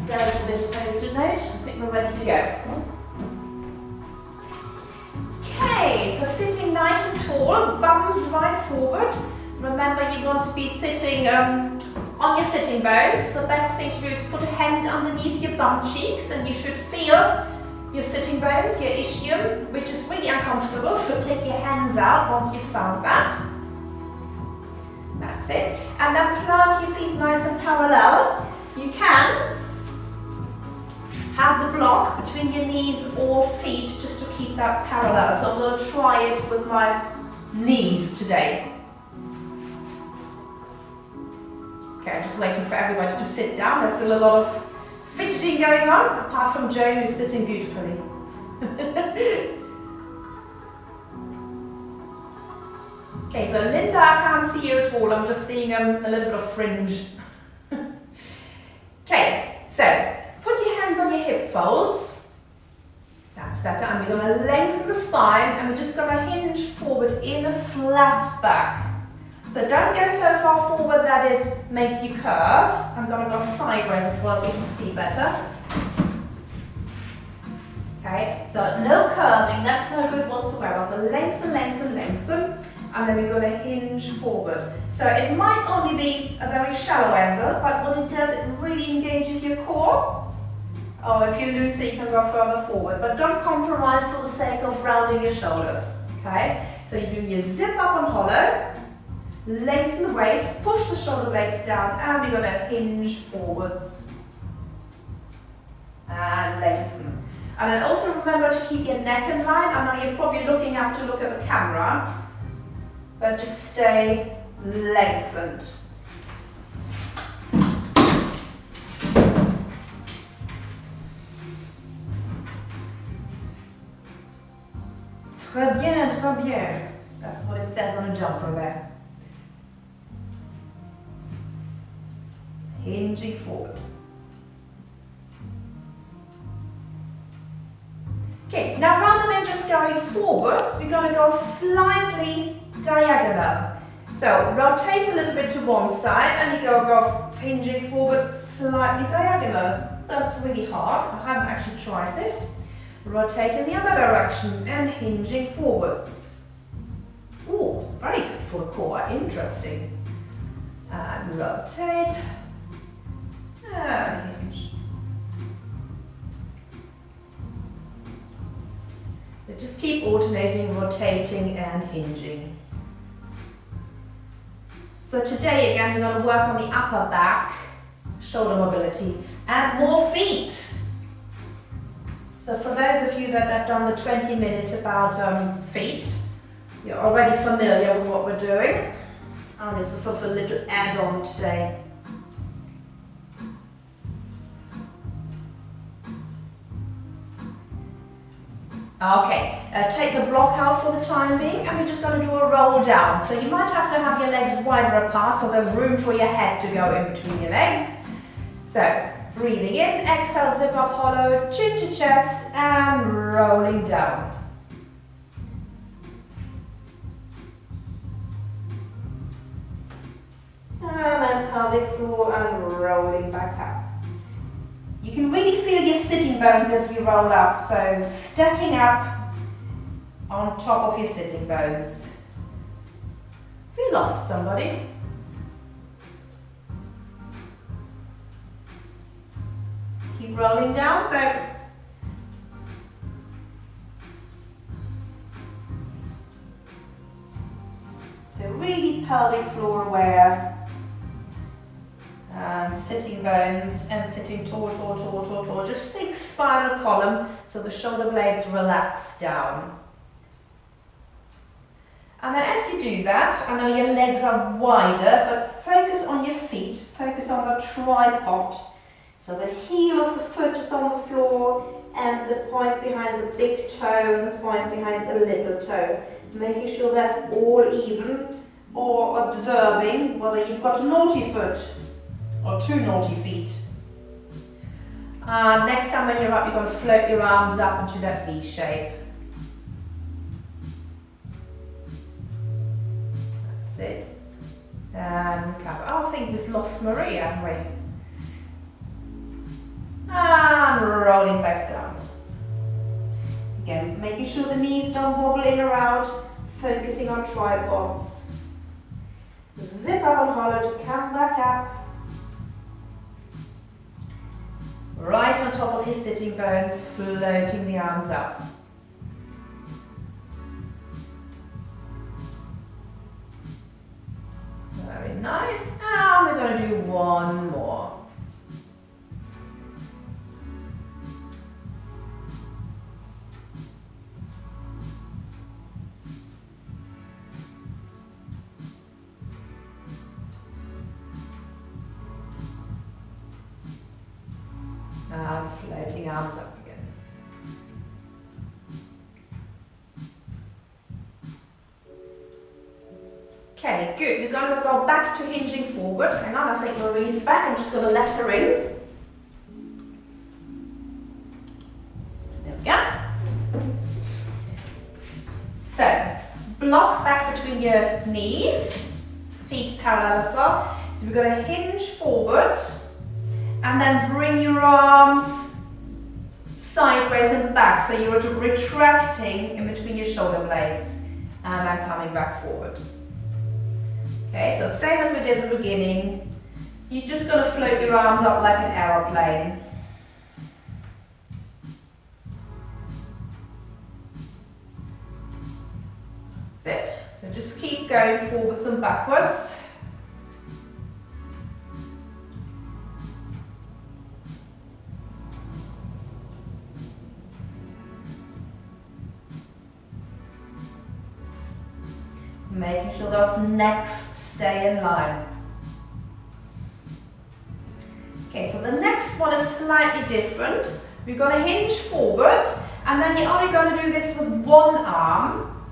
down for this post-it note. I think we're ready to go. Okay, so sitting nice and tall, bums right forward. Remember, you want to be sitting on your sitting bones. The best thing to do is put a hand underneath your bum cheeks, and you should feel your sitting bones, your ischium, which is really uncomfortable, so take your hands out once you've found that. That's it. And then plant your feet nice and parallel. You can have the block between your knees or feet just to keep that parallel. So I'm going to try it with my knees today. Okay, I'm just waiting for everybody to sit down. There's still a lot of fidgeting going on, apart from Joan, who's sitting beautifully. Okay, so Linda, I can't see you at all. I'm just seeing a little bit of fringe. Okay, so put your hands on your hip folds. That's better. And we're going to lengthen the spine, and we're just going to hinge forward in a flat back. So don't go so far forward that it makes you curve. I'm going to go sideways as well so you can see better. Okay, so no curving, that's no good whatsoever. So lengthen, lengthen, lengthen, and then we're going to hinge forward. So it might only be a very shallow angle, but what it does, it really engages your core. Or if you lose it, you can go further forward. But don't compromise for the sake of rounding your shoulders. Okay, so you do your zip up and hollow. Lengthen the waist, push the shoulder blades down, and we're going to hinge forwards. And lengthen. And then also remember to keep your neck in line. I know you're probably looking up to look at the camera, but just stay lengthened. Très bien, très bien. That's what it says on a jumper there. Hinging forward. Okay, now rather than just going forwards, we're going to go slightly diagonal. So rotate a little bit to one side, and you go hinging forward slightly diagonal. That's really hard. I haven't actually tried this. Rotate in the other direction and hinging forwards. Ooh, very good for the core. Interesting. And rotate. And hinge. So just keep alternating, rotating and hinging. So today again we're going to work on the upper back, shoulder mobility and more feet. So for those of you that have done the 20 minutes about feet, you're already familiar with what we're doing. And this is sort of a little add-on today. Okay, take the block out for the time being, and we're just going to do a roll down. So you might have to have your legs wider apart so there's room for your head to go in between your legs. So breathing in, exhale, zip up hollow, chin to chest, and rolling down. And then pelvic floor and rolling back up. You can really feel your sitting bones as you roll up, so stacking up on top of your sitting bones. Have you lost somebody? Keep rolling down, so really pelvic floor aware. And sitting bones and sitting tall, tall, tall, tall, tall. Just think spinal column so the shoulder blades relax down. And then as you do that, I know your legs are wider, but focus on your feet, focus on the tripod. So the heel of the foot is on the floor and the point behind the big toe and the point behind the little toe. Making sure that's all even, or observing whether you've got a naughty foot or two naughty feet. Next time when you're up, you're going to float your arms up into that V shape. That's it. And recover. Oh, I think we've lost Maria, haven't we? and rolling back down. Again, making sure the knees don't wobble in or out, focusing on tripods. Zip up and hollow to come back up. Right on top of your sitting bones, floating the arms up. Very nice. And we're going to do one more. And floating arms up again. Okay, good. We're going to go back to hinging forward. Hang on, I think Marie's back. I'm just going to let her in. There we go. So, block back between your knees, feet parallel as well. So we're going to hinge forward. And then bring your arms sideways and back, so you're retracting in between your shoulder blades and then coming back forward. Okay, so same as we did at the beginning, you're just going to float your arms up like an aeroplane. That's it. So just keep going forwards and backwards. Making sure those necks stay in line. Okay, so the next one is slightly different. We're going to hinge forward, and then you're only going to do this with one arm,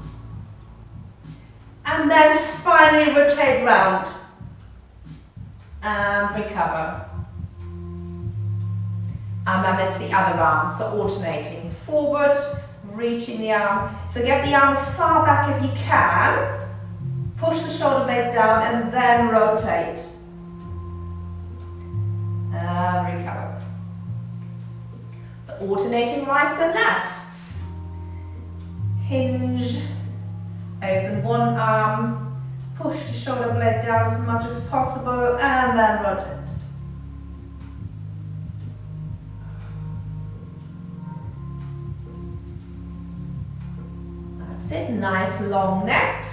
and then spinally rotate round and recover. And then it's the other arm, so alternating forward, reaching the arm. So get the arm as far back as you can. Push the shoulder blade down and then rotate. And recover. So alternating rights and lefts. Hinge, open one arm, push the shoulder blade down as much as possible and then rotate. That's it, nice long necks.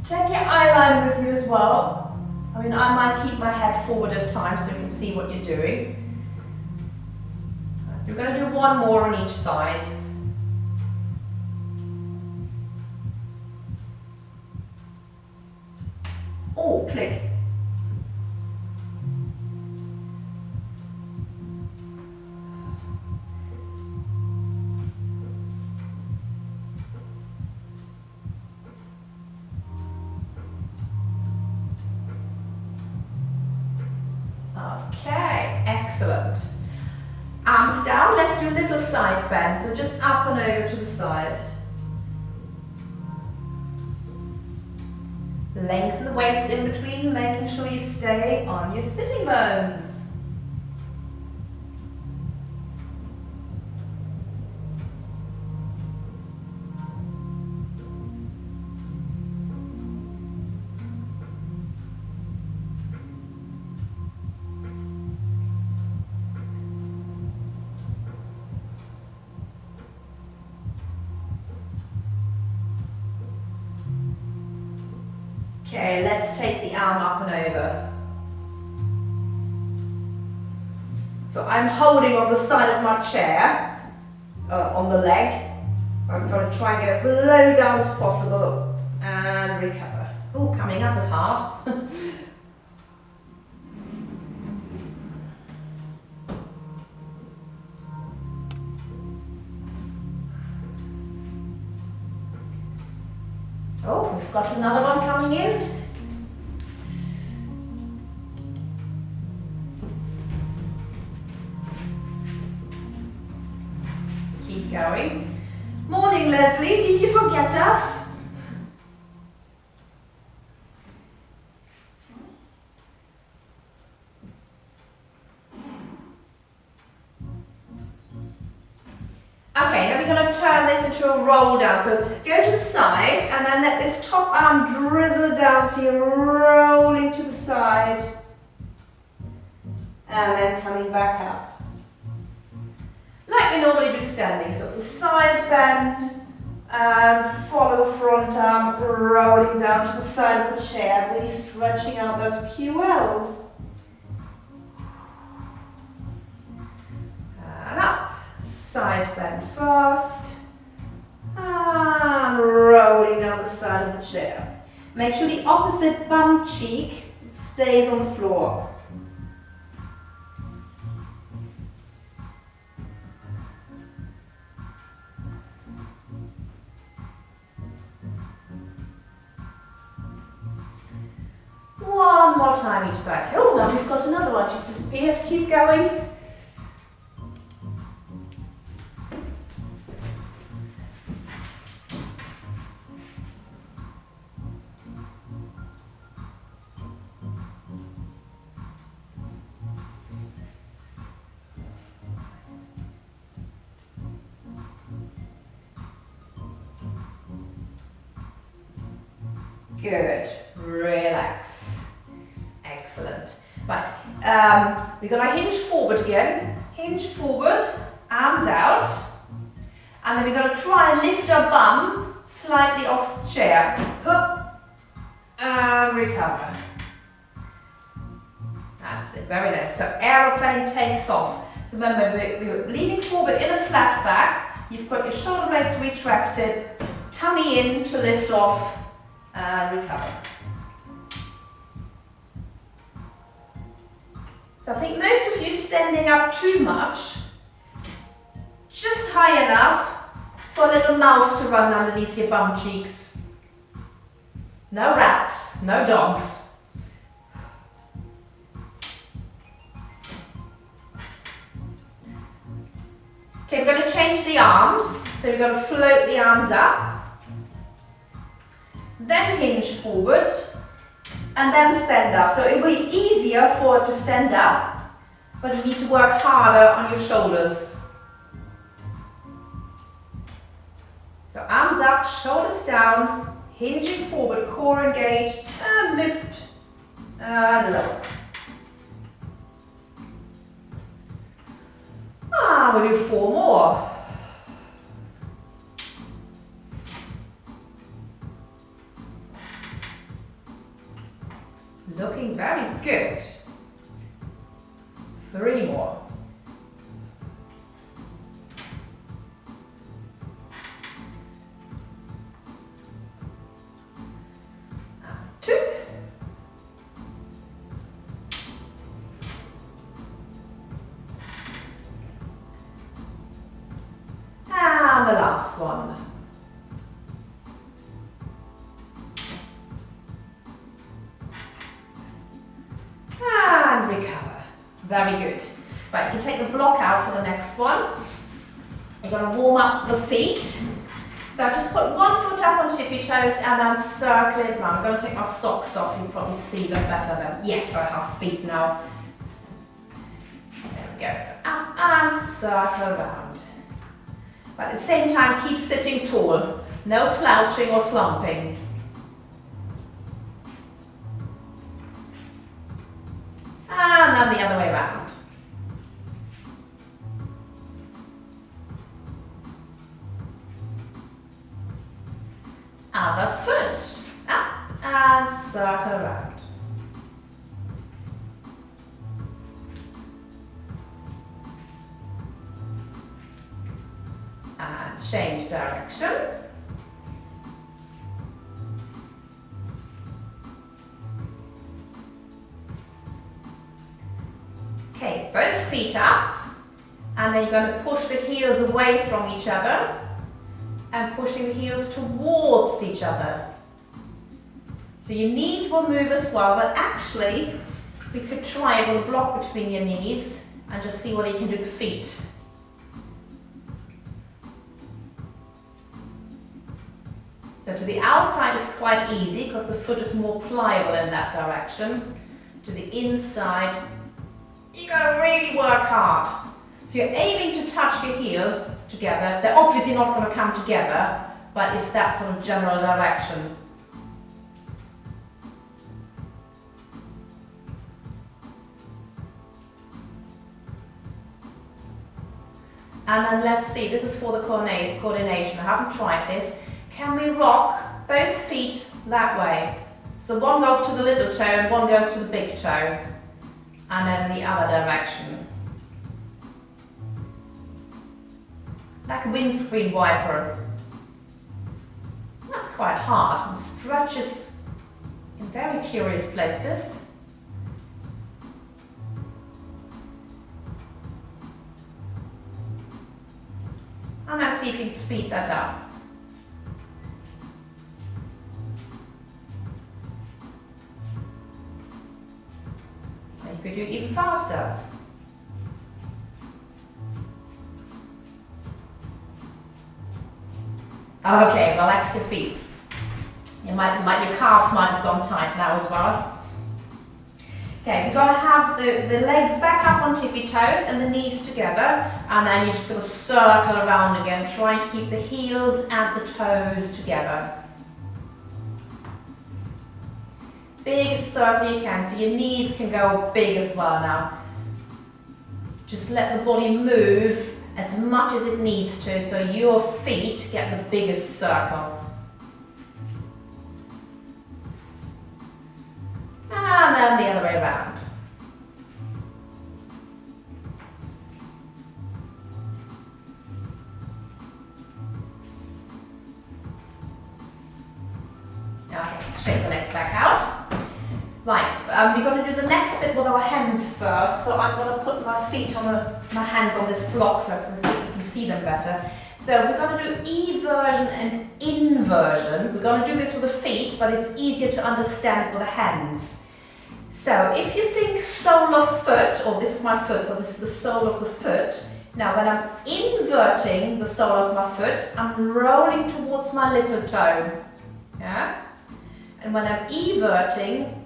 Take your eye line with you as well. I mean, I might keep my head forward at times so you can see what you're doing. Right, so we're going to do one more on each side. Oh, click. Okay, excellent. Arms down, let's do a little side bend, so just up and over to the side. Lengthen the waist in between, making sure you stay on your sitting bones. Okay, let's take the arm up and over. So I'm holding on the side of my chair, on the leg. I'm going to try and get as low down as possible and recover. Oh, coming up is hard. Oh, we've got another one coming in. Keep going. Morning, Leslie. Did you forget us? this into a roll down. So go to the side and then let this top arm drizzle down so you're rolling to the side. And then coming back up. Like we normally do standing. So it's a side bend and follow the front arm, rolling down to the side of the chair, really stretching out those QLs. And up. Side bend first. And rolling down the side of the chair. Make sure the opposite bum cheek stays on the floor. One more time each side. Oh, now we've got another one. She's disappeared. Keep going. Good. Relax. Excellent. Right. We're going to hinge forward again. Hinge forward, arms out. And then we're going to try and lift our bum slightly off the chair. Hup. And recover. That's it. Very nice. So aeroplane takes off. So remember, we're leaning forward in a flat back. You've got your shoulder blades retracted. Tummy in to lift off. And recover. So I think most of you standing up too much, just high enough for a little mouse to run underneath your bum cheeks. No rats, no dogs. Okay, we're going to change the arms. So we're going to float the arms up. Then hinge forward, and then stand up. So it will be easier for it to stand up, but you need to work harder on your shoulders. So arms up, shoulders down, hinging forward, core engaged, and lift, and lower. We'll do 4 more. Looking very good. 3 more. And 2. And the last one. And recover. Very good. Right, you can take the block out for the next one. You're going to warm up the feet. So I just put one foot up on tippy toes and then circle it round. I'm going to take my socks off. You can probably see them better then. Yes, I have feet now. There we go. So up and circle around. But at the same time, keep sitting tall. No slouching or slumping. And then the other way around. Other foot. Up and circle around. And change direction. Okay, both feet up, and then you're going to push the heels away from each other and pushing the heels towards each other. So your knees will move as well, but actually we could try it with a block between your knees and just see what you can do with the feet. So to the outside is quite easy because the foot is more pliable in that direction. To the inside, you gotta really work hard. So you're aiming to touch your heels together. They're obviously not going to come together, but it's that sort of general direction. And then let's see, this is for the coordination. I haven't tried this. Can we rock both feet that way? So one goes to the little toe and one goes to the big toe. And then the other direction. Like a windscreen wiper. That's quite hard and stretches in very curious places. And let's see if you can speed that up. And you could do it even faster. Okay, relax your feet. Your calves might have gone tight now as well. Okay, we're going to have the legs back up on tippy toes and the knees together, and then you're just going to circle around again, trying to keep the heels and the toes together. Biggest circle you can, so your knees can go big as well now. Just let the body move as much as it needs to, so your feet get the biggest circle. And then the other way around. Okay, shake the legs back out. Right, we're going to do the next bit with our hands first. So I'm going to put my feet on my hands on this block so you can see them better. So we're going to do eversion and inversion. We're going to do this with the feet, but it's easier to understand with the hands. So if you think sole of foot, or this is my foot, so this is the sole of the foot. Now when I'm inverting the sole of my foot, I'm rolling towards my little toe. Yeah? And when I'm everting,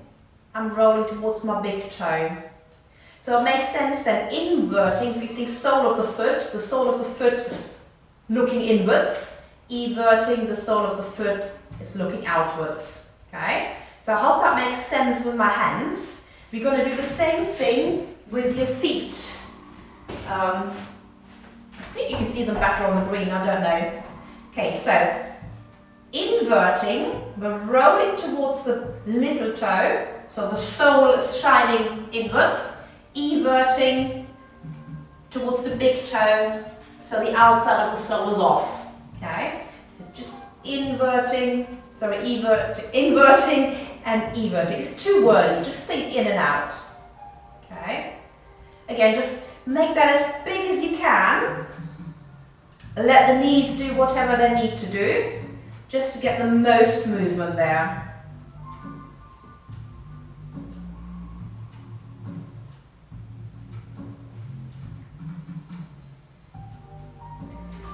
I'm rolling towards my big toe. So it makes sense then inverting, if you think sole of the sole of the foot is looking inwards, everting, the sole of the foot is looking outwards. Okay? So I hope that makes sense with my hands. We're going to do the same thing with your feet. I think you can see them better on the green, I don't know. Okay, so inverting, we're rolling towards the little toe, so the sole is shining inwards. Everting towards the big toe, so the outside of the sole is off. Okay, so just inverting and everting. It's too wordy, just think in and out. Okay, again, just make that as big as you can. Let the knees do whatever they need to do, just to get the most movement there.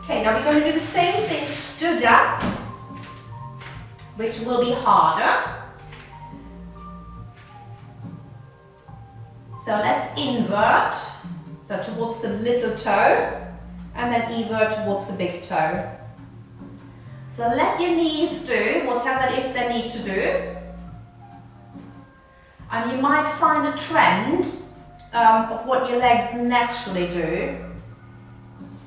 Okay, now we're going to do the same thing stood up, which will be harder. So let's invert, so towards the little toe, and then evert towards the big toe. So let your knees do whatever it is they need to do. And you might find a trend of what your legs naturally do.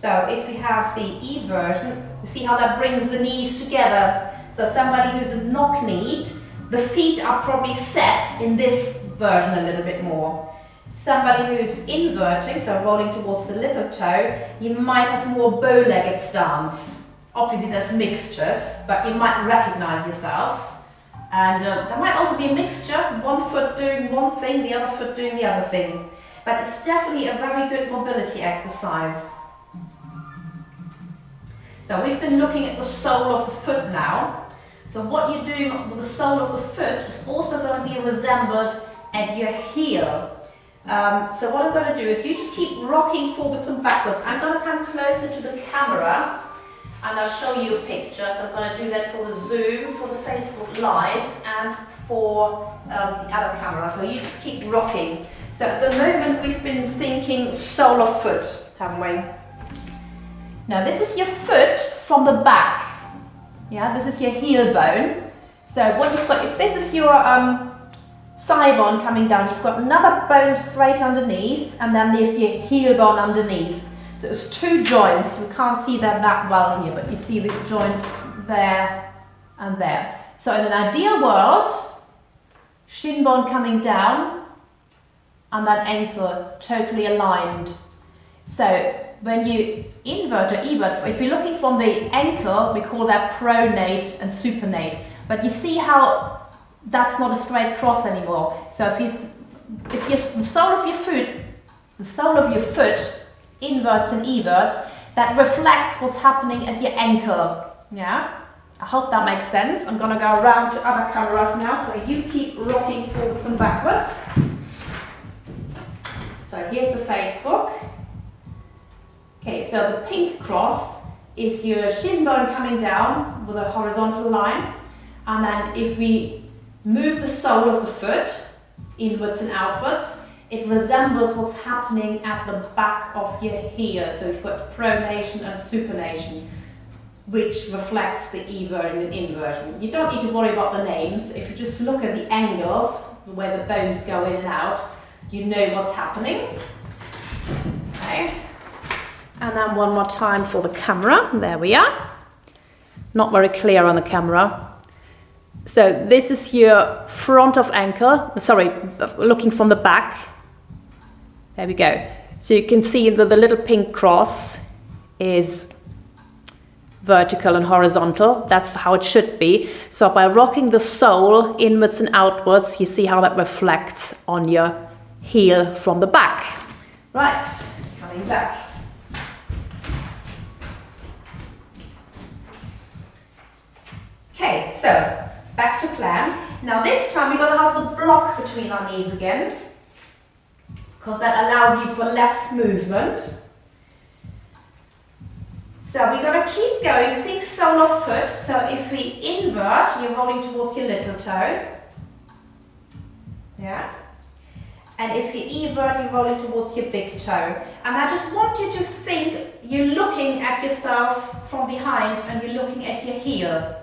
So if we have the eversion, you see how that brings the knees together. So somebody who's knock-kneed, the feet are probably set in this version a little bit more. Somebody who's inverting, so rolling towards the little toe, you might have more bow-legged stance. Obviously there's mixtures, but you might recognize yourself. And there might also be a mixture, one foot doing one thing, the other foot doing the other thing. But it's definitely a very good mobility exercise. So we've been looking at the sole of the foot now. So what you're doing with the sole of the foot is also going to be resembled at your heel. So what I'm going to do is you just keep rocking forwards and backwards. I'm going to come closer to the camera and I'll show you a picture. So I'm going to do that for the Zoom, for the Facebook Live and for the other camera. So you just keep rocking. So at the moment we've been thinking sole of foot, haven't we? Now this is your foot from the back. Yeah, this is your heel bone. So what you've got, if this is your thigh bone coming down, you've got another bone straight underneath, and then there's your heel bone underneath. So it's two joints. You can't see them that well here, but you see the joint there and there. So in an ideal world, shin bone coming down and that ankle totally aligned. So when you invert or evert, if you're looking from the ankle, we call that pronate and supinate. But you see how that's not a straight cross anymore. So the sole of your foot inverts and everts, that reflects what's happening at your ankle. Yeah? I hope that makes sense. I'm gonna go around to other cameras now, so you keep rocking forwards and backwards. So here's the Facebook. Okay, so the pink cross is your shin bone coming down with a horizontal line. And then if we move the sole of the foot inwards and outwards, it resembles what's happening at the back of your heel. So you've got pronation and supination, which reflects the eversion and inversion. You don't need to worry about the names. If you just look at the angles, where the bones go in and out, you know what's happening. Okay. And then one more time for the camera. There we are. Not very clear on the camera. So this is your front of ankle, sorry, looking from the back. There we go. So you can see that the little pink cross is vertical and horizontal. That's how it should be. So by rocking the sole inwards and outwards, you see how that reflects on your heel from the back. Right, coming back. Okay, so back to plan. Now this time we're going to have the block between our knees again, because that allows you for less movement. So we're going to keep going, think sole of foot. So if we invert, you're rolling towards your little toe. Yeah. And if you evert, you're rolling towards your big toe. And I just want you to think you're looking at yourself from behind and you're looking at your heel.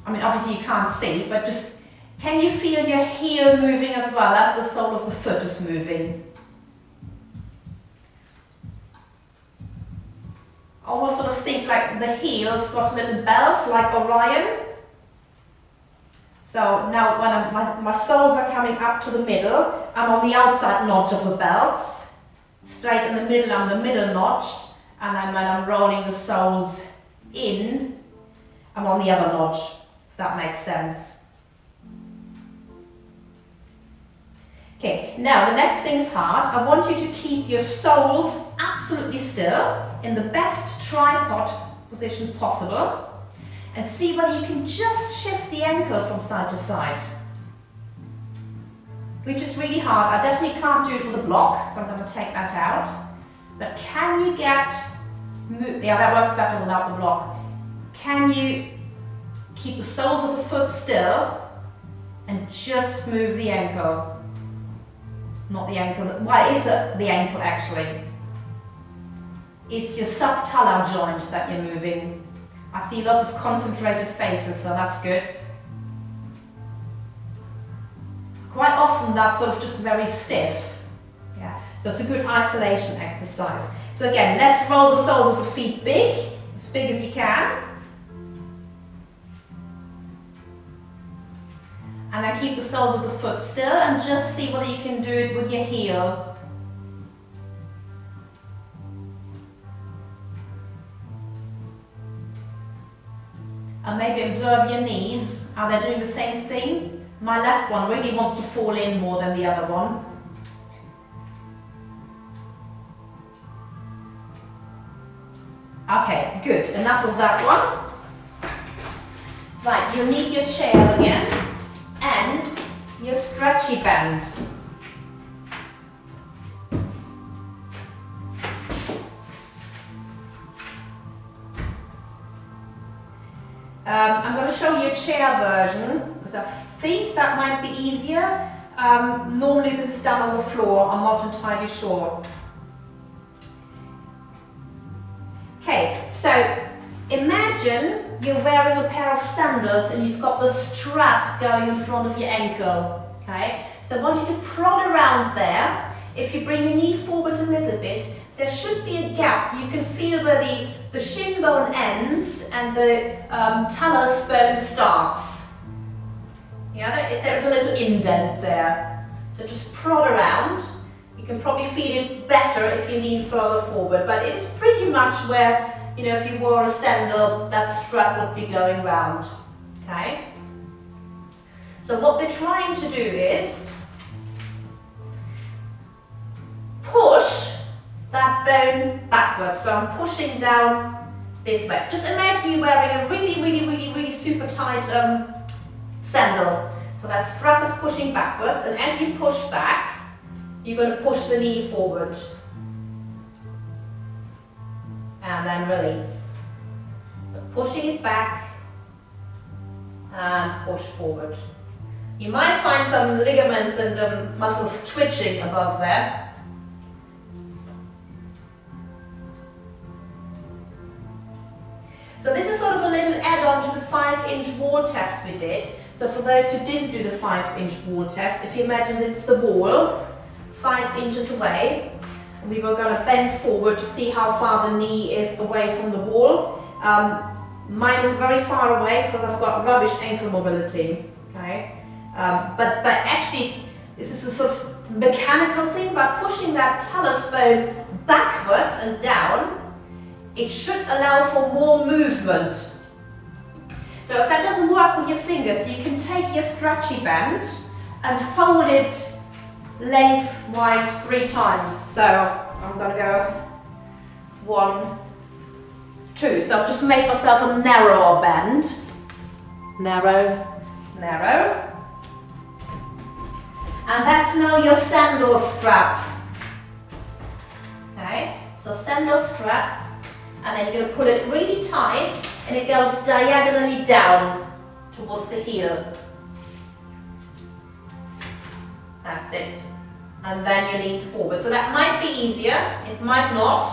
I mean, obviously you can't see, but just, can you feel your heel moving as well as the sole of the foot is moving? Almost sort of think like the heel's got a little belt, like Orion. So now when my soles are coming up to the middle, I'm on the outside notch of the belts. Straight in the middle, I'm the middle notch. And then when I'm rolling the soles in, I'm on the other notch. If that makes sense. Okay, now the next thing's hard. I want you to keep your soles absolutely still in the best tripod position possible and see whether you can just shift the ankle from side to side. Which is really hard. I definitely can't do it for the block, so I'm going to take that out. But can you get, yeah, that works better without the block. Can you keep the soles of the foot still and just move the ankle? Not the ankle, well, it is the ankle actually. It's your subtalar joint that you're moving. I see lots of concentrated faces, so that's good. Quite often that's sort of just very stiff. Yeah. So it's a good isolation exercise. So again, let's roll the soles of the feet big as you can. And then keep the soles of the foot still and just see whether you can do it with your heel. And maybe observe your knees. Are they doing the same thing? My left one really wants to fall in more than the other one. Okay, good. Enough of that one. Right, you'll need your chair again. And your stretchy band. I'm going to show you a chair version because I think that might be easier. Normally this is done on the floor, I'm not entirely sure. So imagine you're wearing a pair of sandals and you've got the strap going in front of your ankle. Okay, so I want you to prod around there. If you bring your knee forward a little bit, there should be a gap. You can feel where the shin bone ends and the talus bone starts. Yeah, there's a little indent there. So just prod around. You can probably feel it better if you lean further forward, but it's pretty much where, you know, if you wore a sandal, that strap would be going round. Okay? So what we're trying to do is push that bone backwards. So I'm pushing down this way. Just imagine you wearing a really super tight sandal. So that strap is pushing backwards, and as you push back, you're going to push the knee forward. And then release. So pushing it back and push forward. You might find some ligaments and muscles twitching above there. So this is sort of a little add-on to the 5-inch wall test we did. So for those who didn't do the 5-inch wall test, if you imagine this is the wall, 5 inches away, and we were going to bend forward to see how far the knee is away from the wall. Mine is very far away because I've got rubbish ankle mobility. Okay, but actually this is a sort of mechanical thing. By pushing that talus bone backwards and down, it should allow for more movement. So if that doesn't work with your fingers, you can take your stretchy band and fold it lengthwise 3 times. So I'm going to go 1, 2. So I've just made myself a narrower band. Narrow, narrow. And that's now your sandal strap. Okay, so sandal strap. And then you're going to pull it really tight, and it goes diagonally down towards the heel. That's it. And then you lean forward. So that might be easier, it might not.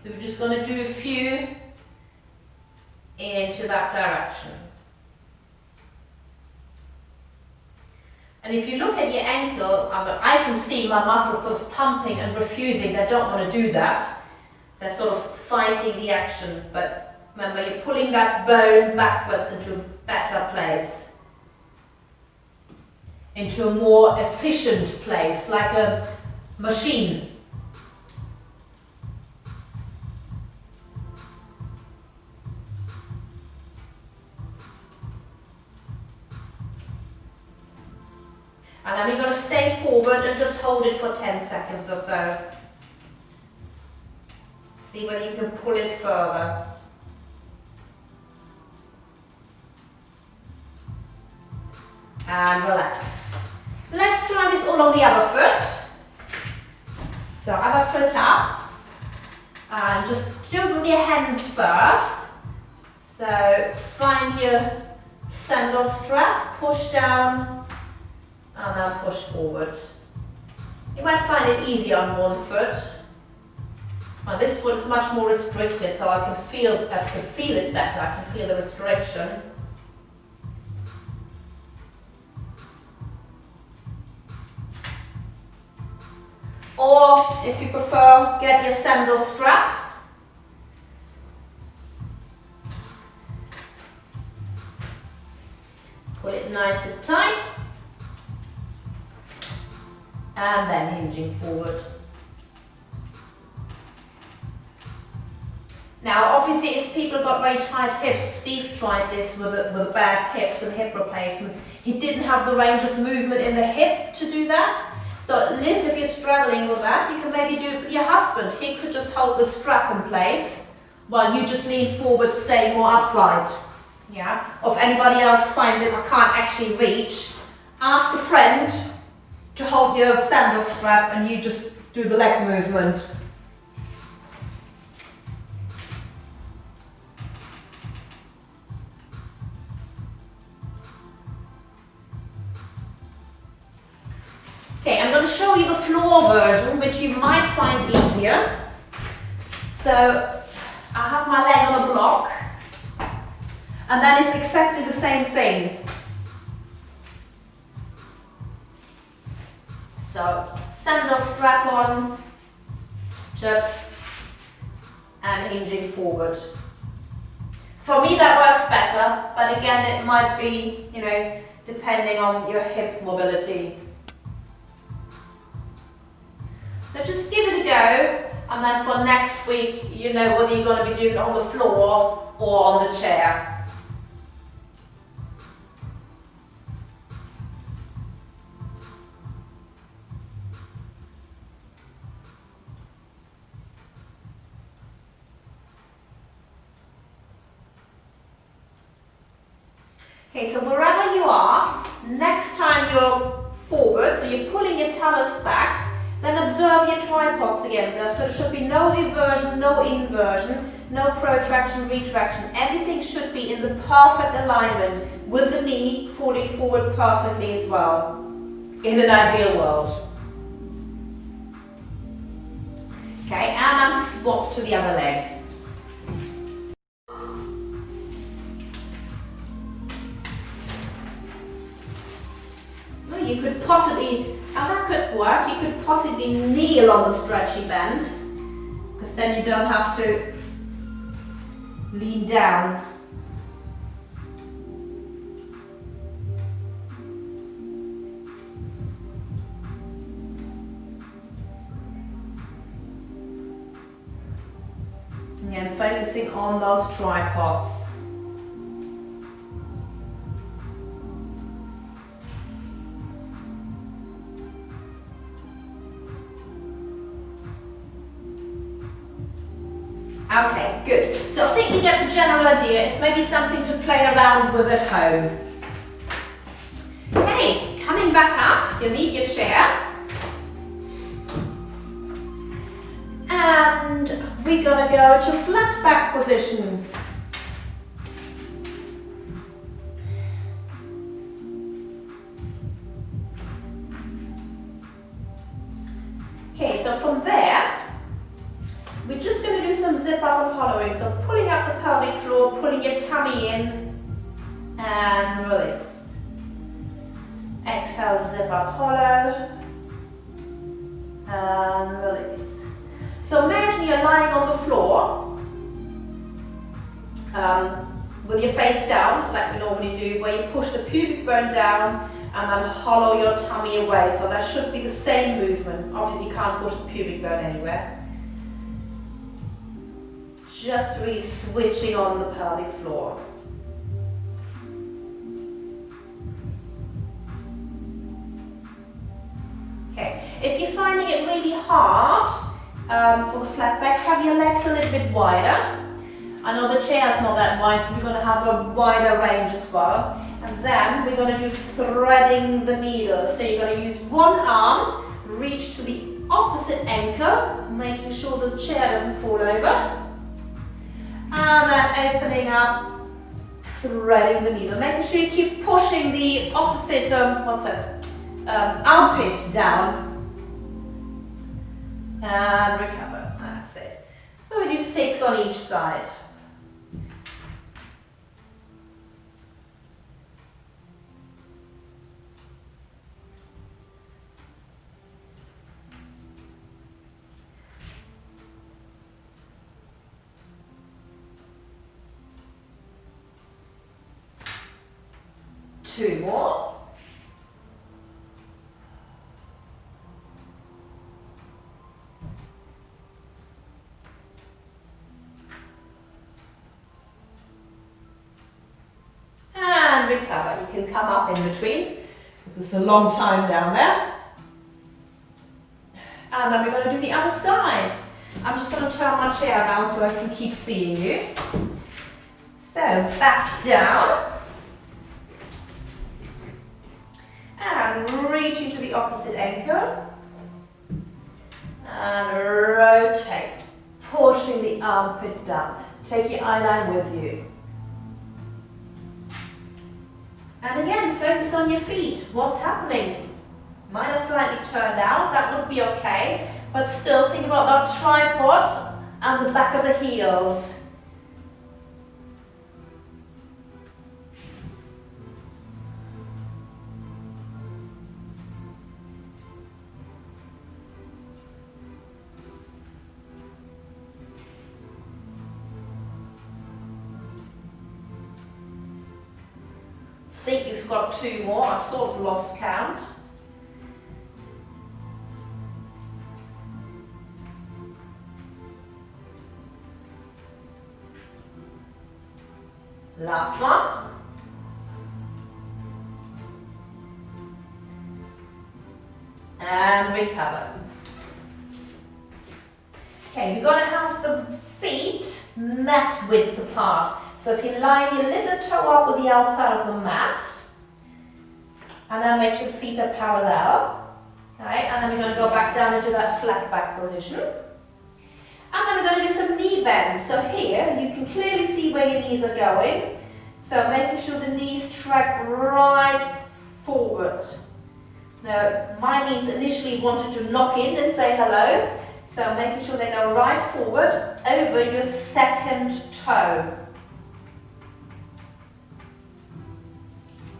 So we're just going to do a few into that direction. And if you look at your ankle, I can see my muscles sort of pumping and refusing. They don't want to do that. They're sort of fighting the action. But remember, you're pulling that bone backwards into a better place. Into a more efficient place, like a machine. And then we're going to stay forward and just hold it for 10 seconds or so. See whether you can pull it further. And relax. Let's try this all on the other foot. So other foot up. And just do it with your hands first. So find your sandal strap, push down. And then push forward. You might find it easier on one foot. Well, this foot is much more restricted, so I can feel it better. I can feel the restriction. Or, if you prefer, get your sandal strap. Pull it nice and tight. And then hinging forward. Now obviously if people have got very tight hips, Steve tried this with bad hips and hip replacements, he didn't have the range of movement in the hip to do that. So Liz, if you're struggling with that, you can maybe do it with your husband. He could just hold the strap in place while you just lean forward, stay more upright. Yeah. Or if anybody else finds it, I can't actually reach, ask a friend to hold your sandal strap and you just do the leg movement. Okay, I'm going to show you the floor version, which you might find easier. So I have my leg on a block, and then it's exactly the same thing. So sandal strap on, jump, and hinging forward. For me that works better, but again it might be, you know, depending on your hip mobility. So just give it a go, and then for next week, you know whether you're going to be doing it on the floor or on the chair. Okay, so wherever you are, next time you're forward, so you're pulling your talus back, then observe your tripods again. So there should be no eversion, no inversion, no protraction, retraction. Everything should be in the perfect alignment with the knee falling forward perfectly as well, in an ideal world. Okay, and I'm swapped to the other leg. You could possibly, and that could work, you could possibly kneel on the stretchy bend, because then you don't have to lean down. And focusing on those tripods. Okay, good. So I think we get the general idea. It's maybe something to play around with at home. Okay, coming back up, you need your chair. And we're gonna go to flat back position. Okay, so from there, we're just going to do some zip up and hollowing. So pulling up the pelvic floor, pulling your tummy in, and release. Exhale, zip up, hollow, and release. So imagine you're lying on the floor with your face down, like we normally do, where you push the pubic bone down and then hollow your tummy away. So that should be the same movement. Obviously you can't push the pubic bone anywhere. Just really switching on the pelvic floor. Okay, if you're finding it really hard for the flat back, have your legs a little bit wider. I know the chair's not that wide, so we're going to have a wider range as well. And then we're going to do threading the needle. So you're going to use one arm, reach to the opposite ankle, making sure the chair doesn't fall over. And then opening up, threading the needle. Making sure you keep pushing the opposite, armpit down. And recover, that's it. So we do 6 on each side. Two more. And recover. You can come up in between. This is a long time down there. And then we're going to do the other side. I'm just going to turn my chair down so I can keep seeing you. So back down. And reaching to the opposite ankle. And rotate, pushing the armpit down. Take your eye line with you. And again, focus on your feet. What's happening? Mine are slightly turned out, that would be okay. But still think about that tripod and the back of the heels. I think you've got 2 more, I sort of lost count. Last one. And recover. Okay, we're going to have the feet mat width apart. So if you line your little toe up with the outside of the mat, and then make sure the feet are parallel. Okay, and then we're going to go back down into that flat back position. And then we're going to do some knee bends. So here, you can clearly see where your knees are going. So making sure the knees track right forward. Now, my knees initially wanted to knock in and say hello. So making sure they go right forward over your second toe.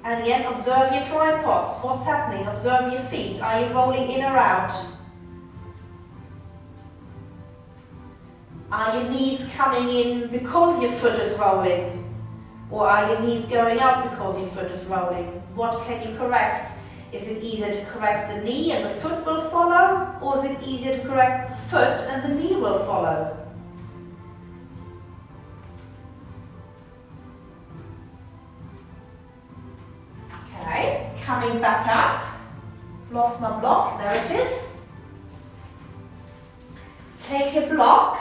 And again, observe your tripods. What's happening? Observe your feet. Are you rolling in or out? Are your knees coming in because your foot is rolling? Or are your knees going up because your foot is rolling? What can you correct? Is it easier to correct the knee and the foot will follow? Or is it easier to correct the foot and the knee will follow? Okay, coming back up. Lost my block, there it is. Take your block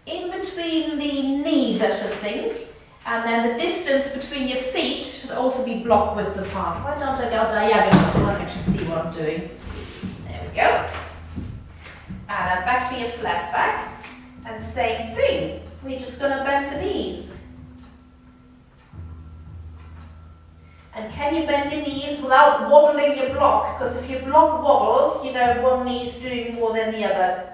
in between the knees, I should think, and then the distance between your feet should also be block width apart. Why don't I go diagonal so I can actually see what I'm doing? There we go. And then back to your flat back, and same thing. We're just going to bend the knees. And can you bend your knees without wobbling your block? Because if your block wobbles, you know one knee is doing more than the other.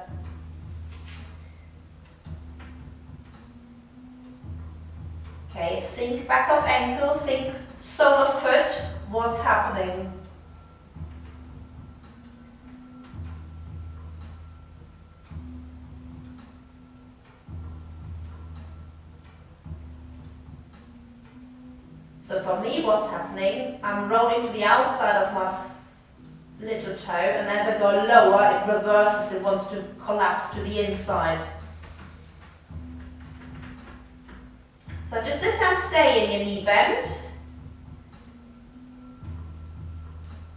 Okay, think back of ankle, think sole of foot, what's happening? So for me, what's happening, I'm rolling to the outside of my little toe, and as I go lower, it reverses, it wants to collapse to the inside. So just this time stay in your knee bend.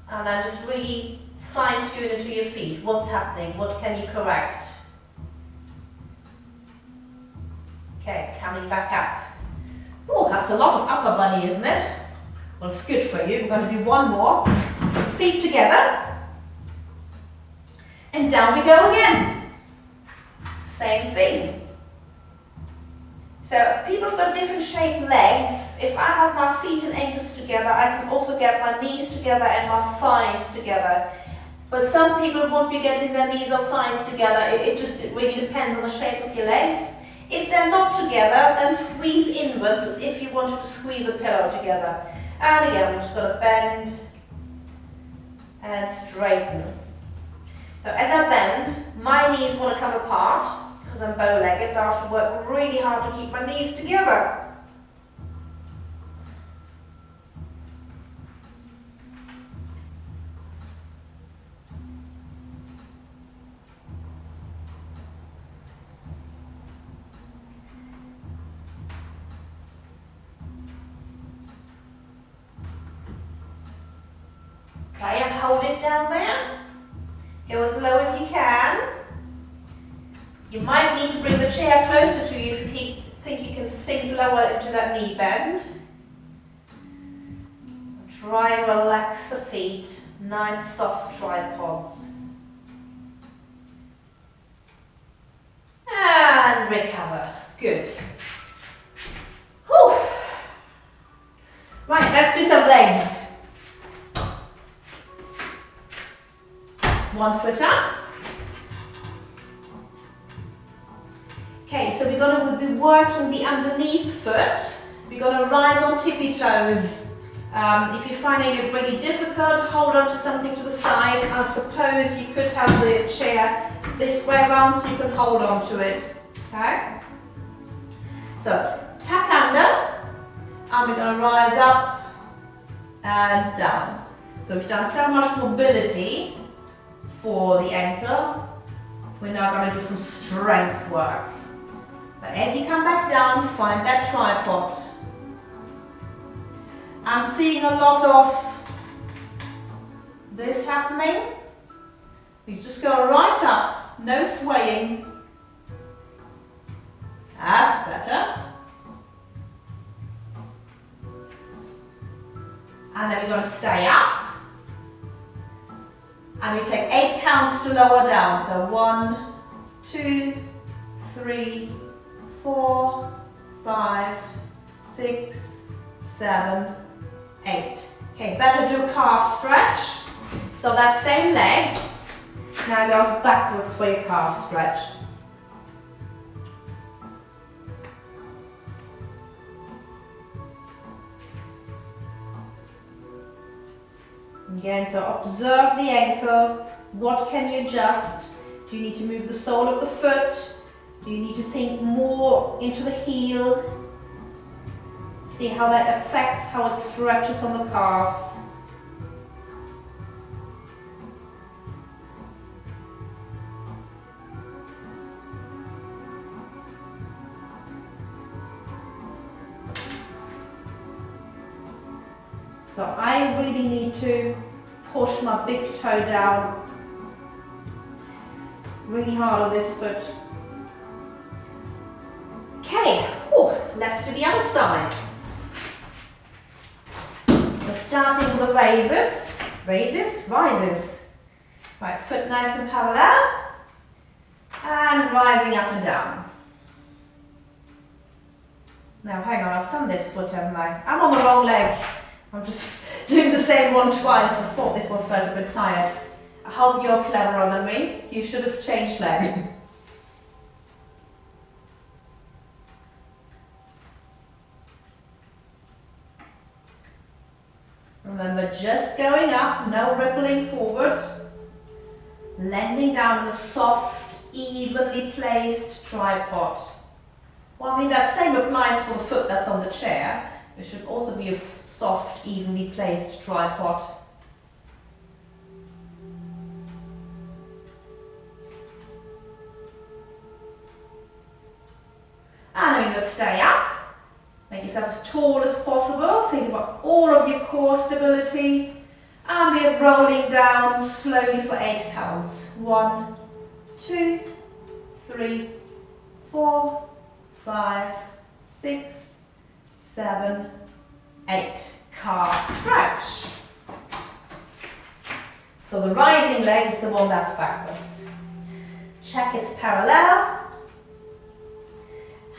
And then just really fine tune into your feet. What's happening? What can you correct? Okay, coming back up. Oh, that's a lot of upper body, isn't it? Well, it's good for you. We're going to do one more. Feet together. And down we go again. Same thing. So people have got different shaped legs. If I have my feet and ankles together, I can also get my knees together and my thighs together. But some people won't be getting their knees or thighs together. It really depends on the shape of your legs. If they're not together, then squeeze inwards as if you wanted to squeeze a pillow together. And again, we're just going to bend and straighten. So as I bend, my knees want to come apart because I'm bow-legged, so I have to work really hard to keep my knees together. Okay, and hold it down there. Go as low as you can. You might need to bring the chair closer to you if you think you can sink lower into that knee bend. Try and relax the feet. Nice soft tripods. And recover. Good. Whew. Right, let's do some legs. One foot up. Okay, so we're going to be working the underneath foot. We're going to rise on tippy toes. If you're finding it really difficult, hold on to something to the side. I suppose you could have the chair this way around so you can hold on to it. Okay? So, tuck under, and we're going to rise up and down. So we've done so much mobility for the ankle. We're now going to do some strength work. But as you come back down, find that tripod. I'm seeing a lot of this happening. You just go right up, no swaying. That's better. And then we're going to stay up. And we take 8 counts to lower down. So 1, 2, 3, 4, 5, 6, 7, 8. Okay, better do a calf stretch. So that same leg now goes backwards for your calf stretch. Again, so observe the ankle. What can you adjust? Do you need to move the sole of the foot? Do you need to think more into the heel? See how that affects how it stretches on the calves. So I really need to push my big toe down really hard on this foot. Okay, let's do the other side. So starting with the rises. Right, foot nice and parallel, and rising up and down. Now hang on, I've done this foot, haven't I? I'm on the wrong leg. I'm just doing the same one twice. I thought this one felt a bit tired. I hope you're cleverer than me. You should have changed leg. Remember, just going up, no rippling forward. Landing down on a soft, evenly placed tripod. Well, I mean, that same applies for the foot that's on the chair. It should also be a soft, evenly placed tripod. And then you're going to stay up. Make yourself as tall as possible. Think about all of your core stability. And we're rolling down slowly for 8 counts. 1, 2, 3, 4, 5, 6, 7, 8. Calf stretch. So the rising leg is the one that's backwards. Check it's parallel.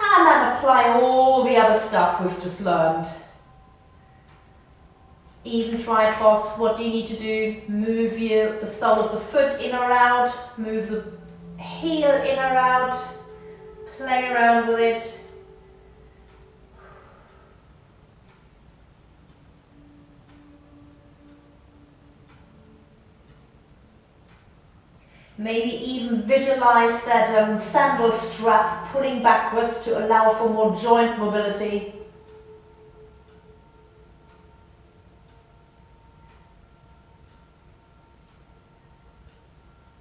And then apply all the other stuff we've just learned. Even tripods, what do you need to do? Move the sole of the foot in or out, move the heel in or out, play around with it. Maybe even visualize that sandal strap pulling backwards to allow for more joint mobility.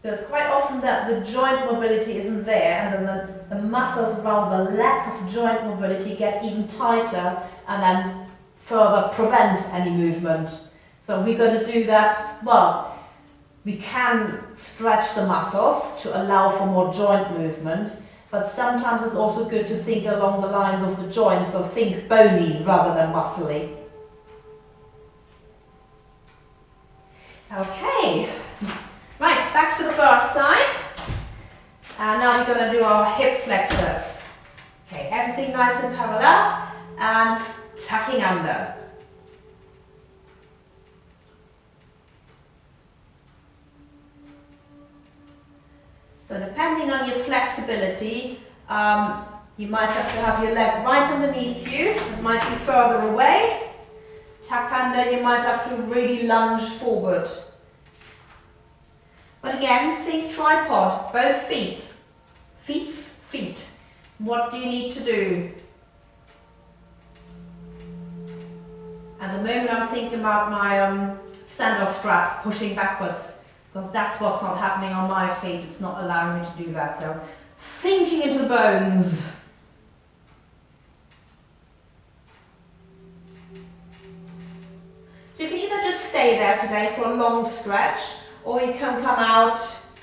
So it's quite often that the joint mobility isn't there, and then the muscles around the lack of joint mobility get even tighter and then further prevent any movement. So we're going to do that, well, we can stretch the muscles to allow for more joint movement, but sometimes it's also good to think along the lines of the joints, so think bony rather than muscly. Okay, right, back to the first side. And now we're going to do our hip flexors. Okay, everything nice and parallel and tucking under. So depending on your flexibility, You might have to have your leg right underneath you. It might be further away. Tuck under, you might have to really lunge forward. But again, think tripod, both feet. Feet. What do you need to do? At the moment I'm thinking about my sandal strap pushing backwards, because that's what's not happening on my feet. It's not allowing me to do that. So thinking into the bones. So you can either just stay there today for a long stretch, or you can come out,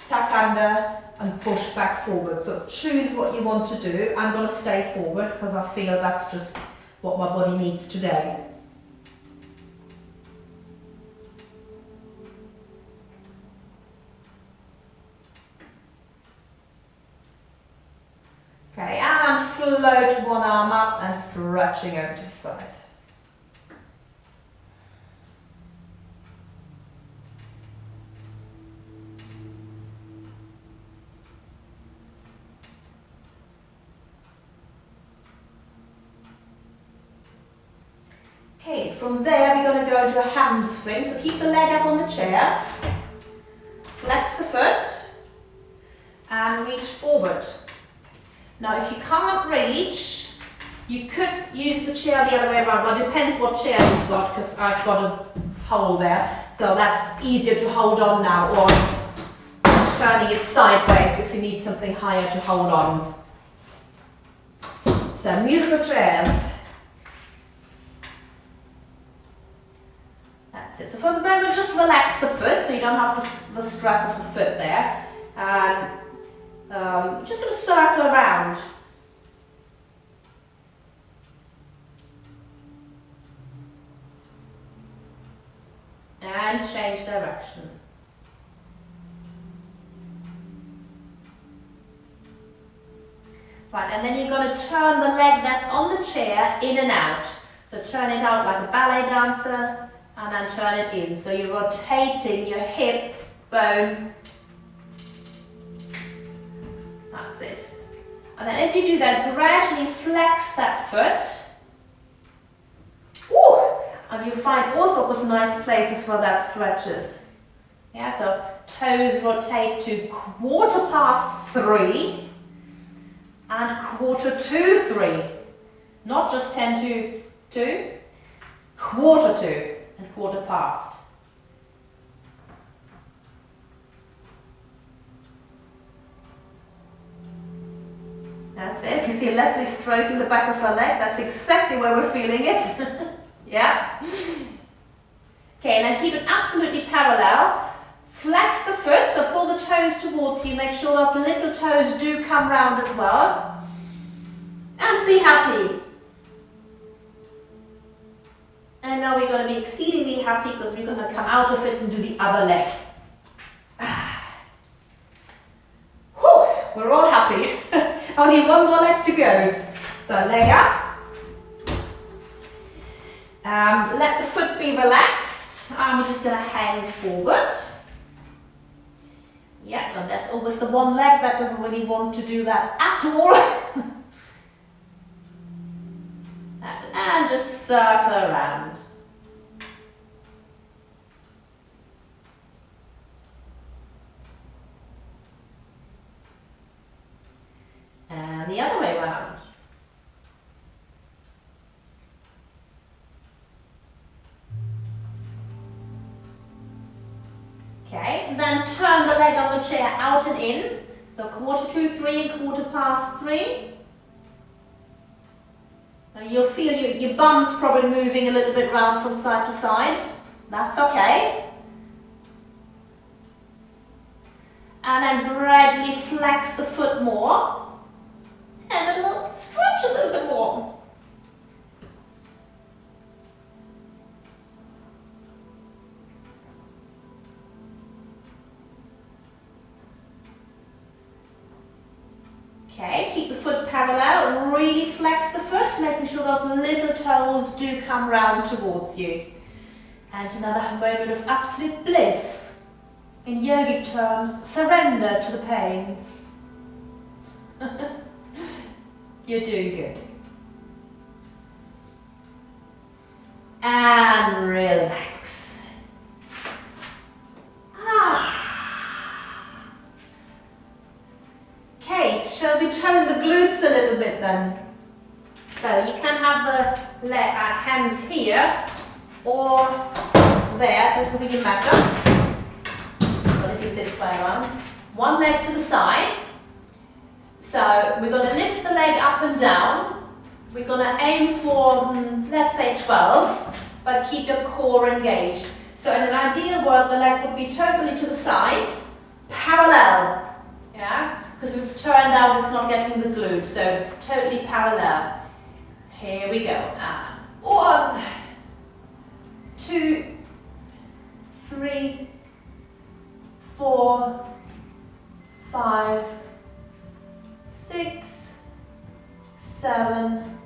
tuck under and push back forward. So choose what you want to do. I'm going to stay forward because I feel that's just what my body needs today. Okay, and then float one arm up and stretching over to the side. Okay, from there we're going to go into a hamstring, so keep the leg up on the chair, flex the foot and reach forward. Now if you can't reach, you could use the chair the other way around. Well, it depends what chair you've got, because I've got a hole there, so that's easier to hold on now, or turning it sideways if you need something higher to hold on. So musical chairs. That's it. So for the moment, just relax the foot, so you don't have the stress of the foot there. And just going to circle around. And change direction. Right, and then you're going to turn the leg that's on the chair in and out. So turn it out like a ballet dancer and then turn it in. So you're rotating your hip bone. That's it. And then as you do that, gradually flex that foot. Ooh! And you'll find all sorts of nice places where that stretches. Yeah, so toes rotate to 3:15 and 2:45. Not just 10 to 2, 2:45 and 2:15. That's it. You see Leslie stroking the back of her leg. That's exactly where we're feeling it. Yeah. Okay, now keep it absolutely parallel. Flex the foot, so pull the toes towards you. Make sure those little toes do come round as well. And be happy. And now we're going to be exceedingly happy because we're going to come out of it and do the other leg. Whew, we're all happy. Only one more leg to go. So leg up. Let the foot be relaxed. We're just going to hang forward. Yeah, and there's always the one leg that doesn't really want to do that at all. That's it. And just circle around. And the other way around. Okay, and then turn the leg on the chair out and in. So 2:45 and 3:15. Now you'll feel your bum's probably moving a little bit round from side to side. That's okay. And then gradually flex the foot more. And then we'll stretch a little bit more. Okay, keep the foot parallel and really flex the foot, making sure those little toes do come round towards you. And another moment of absolute bliss. In yogic terms, surrender to the pain. You're doing good. And relax. Okay, shall we tone the glutes a little bit then? So you can have the hands here or there, doesn't really matter. I'm going to do this way around. One leg to the side. So we're going to lift the leg up and down. We're going to aim for, let's say 12, but keep your core engaged. So in an ideal world, the leg would be totally to the side, parallel, yeah? Because if it's turned out, it's not getting the glute, so totally parallel. Here we go. And 1, 2, 3, 4, 5, 6, 7,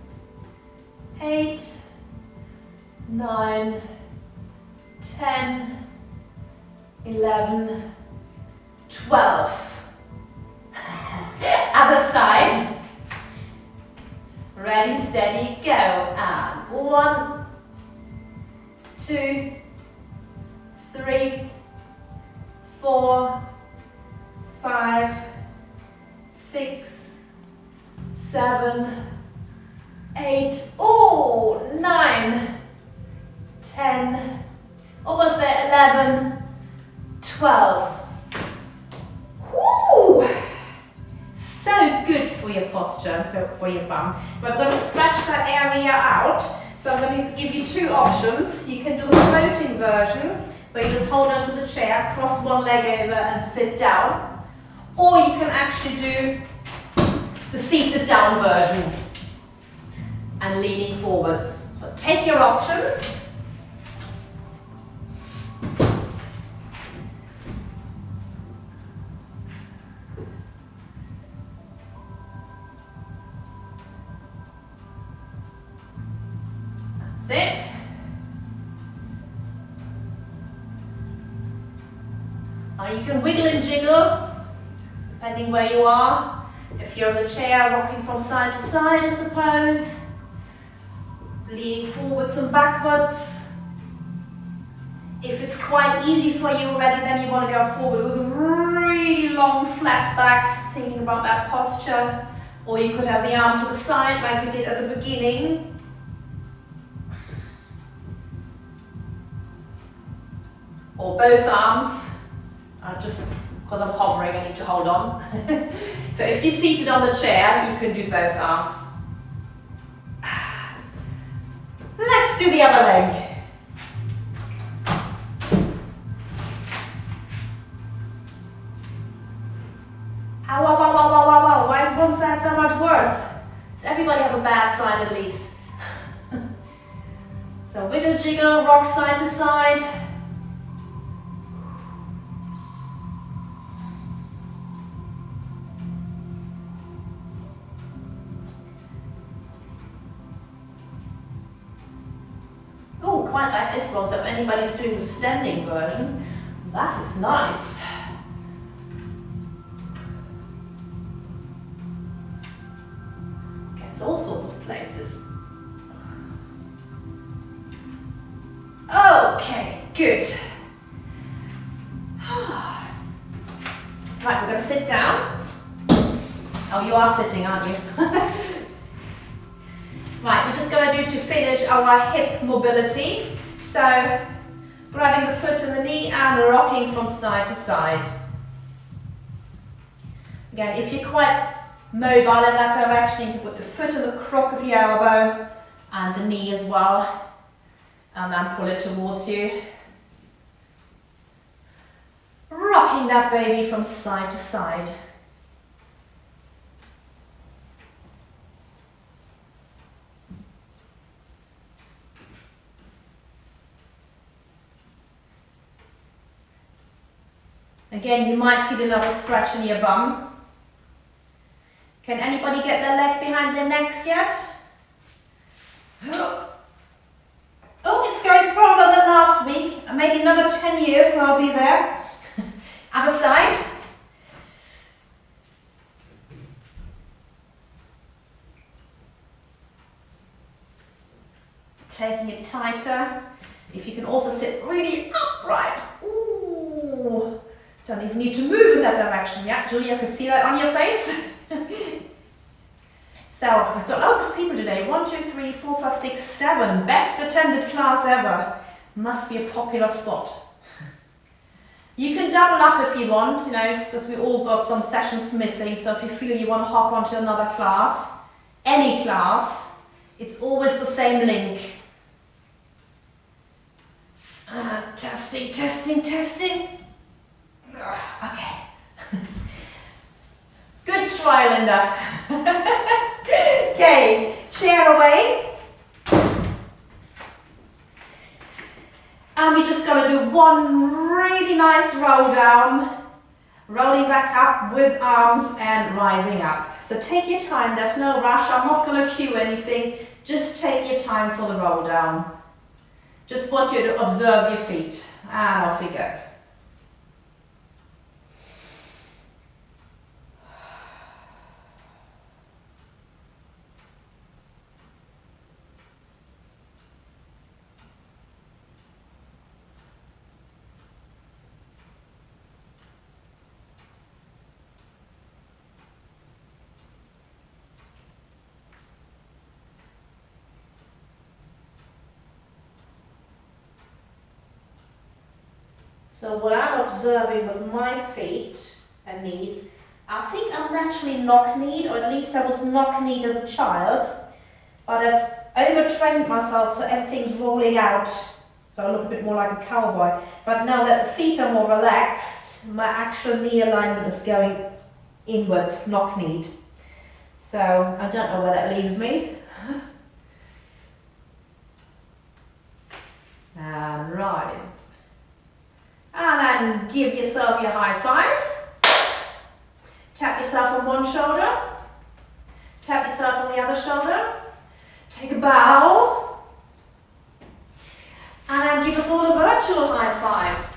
8, 9, 10, 11, 12. Other side. Ready, steady, go. And 1, 2, 3, 4, 5, 6, 7, 8, 9, 10, almost there, 11, 12. Woo! So good for your posture, for your bum. We're going to stretch that area out. So I'm going to give you 2 options. You can do the floating version, where you just hold onto the chair, cross one leg over and sit down. Or you can actually do the seated down version and leaning forwards. So take your options. That's it. Now you can wiggle and jiggle depending where you are. If you're in the chair, rocking from side to side, I suppose. Leaning forwards and backwards. If it's quite easy for you already, then you want to go forward with a really long flat back, thinking about that posture. Or you could have the arm to the side like we did at the beginning. Or both arms. Just because I'm hovering, I need to hold on. So if you're seated on the chair, you can do both arms. Let's do the other leg. Ow, ow, ow, ow, ow, ow, ow. Why is one side so much worse? Does everybody have a bad side at least? So wiggle, jiggle, rock side to side. Oh, quite like this one. So if anybody's doing the standing version, that is nice. Gets all sorts of places. Okay, good. Right, we're going to sit down. Oh, you are sitting, aren't you? Right, we're just going to do to finish our hip mobility. So, grabbing the foot and the knee and rocking from side to side. Again, if you're quite mobile in that direction, you can put the foot on the crook of your elbow and the knee as well. And then pull it towards you. Rocking that baby from side to side. Again, you might feel another stretch in your bum. Can anybody get their leg behind their necks yet? Oh, it's going farther than last week. Maybe another 10 years and I'll be there. Other side. taking it tighter. If you can also sit really upright. Ooh, don't even need to move in that direction. Yeah, Julia, I could see that on your face. So, I've got lots of people today. 1, 2, 3, 4, 5, 6, 7. Best attended class ever. Must be a popular spot. You can double up if you want, you know, because we all got some sessions missing. So if you feel you want to hop onto another class, any class, it's always the same link. Testing, testing, testing. Okay. Good try, Linda. Okay, chair away. And we just got to do one really nice roll down, rolling back up with arms and rising up. So take your time, there's no rush, I'm not going to cue anything, just take your time for the roll down. Just want you to observe your feet, and off we go. So what I'm observing with my feet and knees, I think I'm naturally knock-kneed, or at least I was knock-kneed as a child, but I've overtrained myself so everything's rolling out, so I look a bit more like a cowboy. But now that the feet are more relaxed, my actual knee alignment is going inwards, knock-kneed. So I don't know where that leaves me. And rise. And then give yourself your high five. Tap yourself on one shoulder. Tap yourself on the other shoulder. Take a bow. And then give us all a virtual high five.